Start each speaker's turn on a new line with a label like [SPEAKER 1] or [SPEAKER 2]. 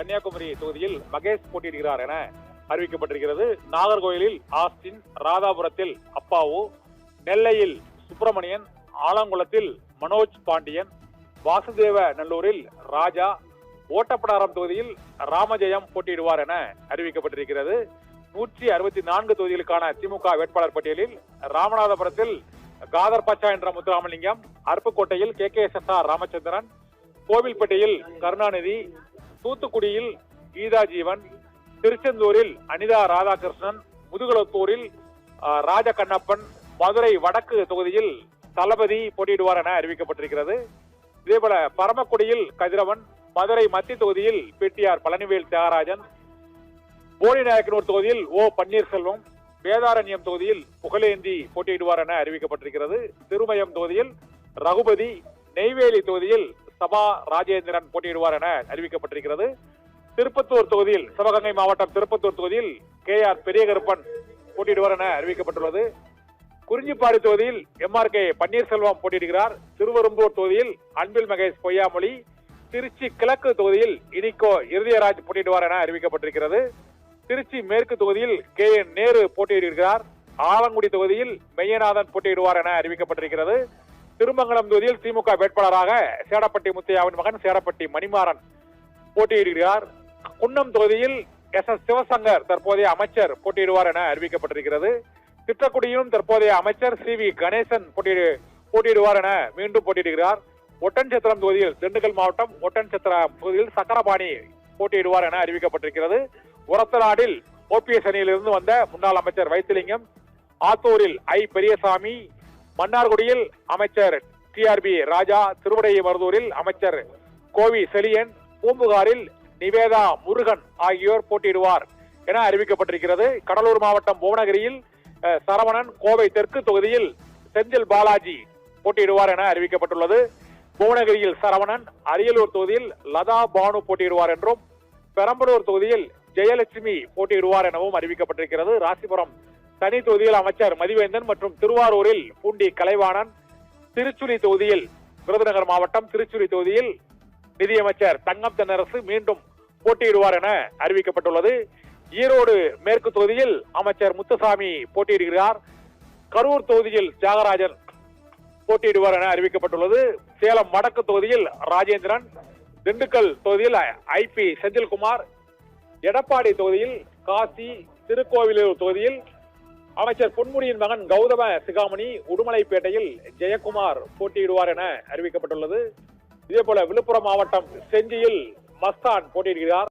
[SPEAKER 1] கன்னியாகுமரி தொகுதியில் மகேஷ் போட்டியிடுகிறார் என அறிவிக்கப்பட்டிருக்கிறது. நாகர்கோயிலில் ஆஸ்டின், ராதாபுரத்தில் அப்பாவு, நெல்லையில் சுப்பிரமணியன், ஆலங்குளத்தில் மனோஜ் பாண்டியன், வாசுதேவ நல்லூரில் ராஜா, ஓட்டப்படாரம் தொகுதியில் ராமஜெயம் போட்டியிடுவார் என அறிவிக்கப்பட்டிருக்கிறது. 164 தொகுதிகளுக்கான திமுக வேட்பாளர் பட்டியலில் ராமநாதபுரத்தில் காதர் பச்சா என்ற முத்துராமலிங்கம், அருப்புக்கோட்டையில் KKSSR ராமச்சந்திரன், கோவில்பட்டியில் கருணாநிதி, தூத்துக்குடியில் கீதா ஜீவன், திருச்செந்தூரில் அனிதா ராதாகிருஷ்ணன், முதுகுளத்தூரில் ராஜகண்ணப்பன், மதுரை வடக்கு தொகுதியில் தளபதி போட்டியிடுவார் என அறிவிக்கப்பட்டிருக்கிறது. இதேபோல பரமக்குடியில் கதிரவன், மதுரை மத்திய தொகுதியில் பிடிஆர் பழனிவேல் தியாகராஜன், போடிநாயக்கனூர் தொகுதியில் ஓ பன்னீர்செல்வம், வேதாரண்யம் தொகுதியில் புகழேந்தி போட்டியிடுவார் என அறிவிக்கப்பட்டிருக்கிறது. திருமயம் தொகுதியில் ரகுபதி, நெய்வேலி தொகுதியில் சபா ராஜேந்திரன் போட்டியிடுவார் என அறிவிக்கப்பட்டிருக்கிறது. திருப்பத்தூர் தொகுதியில், சிவகங்கை மாவட்டம் திருப்பத்தூர் தொகுதியில் KR பெரியகருப்பன் போட்டியிடுவார் என அறிவிக்கப்பட்டுள்ளது. குறிஞ்சிப்பாடி தொகுதியில் MRK பன்னீர்செல்வம் போட்டியிடுகிறார். திருவெரும்பூர் தொகுதியில் அன்பில் மகேஷ் பொய்யாமொழி, திருச்சி கிழக்கு தொகுதியில் இனிகோ இருதயராஜ் போட்டியிடுவார் என அறிவிக்கப்பட்டிருக்கிறது. திருச்சி மேற்கு தொகுதியில் KN நேரு போட்டியிடுகிறார். ஆலங்குடி தொகுதியில் மெய்யநாதன் போட்டியிடுவார் என அறிவிக்கப்பட்டிருக்கிறது. திருமங்கலம் தொகுதியில் திமுக வேட்பாளராக சேடப்பட்டி முத்தையாவின் மகன் சேடப்பட்டி மணிமாறன் போட்டியிடுகிறார். குன்னம் தொகுதியில் SS சிவசங்கர் தற்போதைய அமைச்சர் போட்டியிடுவார் என அறிவிக்கப்பட்டிருக்கிறது. திட்டக்குடியிலும் தற்போதைய அமைச்சர் CV கணேசன் போட்டியிடுவார் என மீண்டும் போட்டியிடுகிறார். ஒட்டன்சத்திரம் தொகுதியில், திண்டுக்கல் மாவட்டம் ஒட்டன்சத்திரம் தொகுதியில் சக்கரபாணி போட்டியிடுவார் என அறிவிக்கப்பட்டிருக்கிறது. உரத்தநாடில் OPS அணியிலிருந்து வந்த முன்னாள் அமைச்சர் வைத்திலிங்கம், ஆத்தூரில் பெரியசாமி, மன்னார்குடியில் அமைச்சர் TRB ராஜா, திருவிடைமருதூரில் அமைச்சர் கோவி செலியன், பூம்புகாரில் நிவேதா முருகன் ஆகியோர் போட்டியிடுவார் என அறிவிக்கப்பட்டிருக்கிறது. கடலூர் மாவட்டம் புவனகிரியில் சரவணன், கோவை தெற்கு தொகுதியில் செந்தில் பாலாஜி போட்டியிடுவார் என அறிவிக்கப்பட்டுள்ளது. புவனகிரியில் சரவணன், அரியலூர் தொகுதியில் லதா பானு போட்டியிடுவார் என்றும், பெரம்பலூர் தொகுதியில் ஜெயலட்சுமி போட்டியிடுவார் எனவும் அறிவிக்கப்பட்டிருக்கிறது. ராசிபுரம் தனி தொகுதியில் அமைச்சர் மதிவேந்தன் மற்றும் திருவாரூரில் பூண்டி கலைவாணன், திருச்சுழி தொகுதியில், விருதுநகர் மாவட்டம் திருச்சுழி தொகுதியில் நிதியமைச்சர் தங்கம் தென்னரசு மீண்டும் போட்டியிடுவார் என அறிவிக்கப்பட்டுள்ளது. ஈரோடு மேற்கு தொகுதியில் அமைச்சர் முத்துசாமி போட்டியிடுகிறார். கரூர் தொகுதியில் தியாகராஜன் போட்டியிடுவார் என அறிவிக்கப்பட்டுள்ளது. சேலம் வடக்கு தொகுதியில் ராஜேந்திரன், திண்டுக்கல் தொகுதியில் IP செந்தில்குமார், எடப்பாடி தொகுதியில் காசி, திருக்கோவிலூர் தொகுதியில் அமைச்சர் பொன்முடியின் மகன் கௌதம சிகாமணி, உடுமலைப்பேட்டையில் ஜெயக்குமார் போட்டியிடுவார் என அறிவிக்கப்பட்டுள்ளது. இதே போல விழுப்புரம் மாவட்டம் செஞ்சியில் மஸ்தான் போட்டியிடுகிறார்.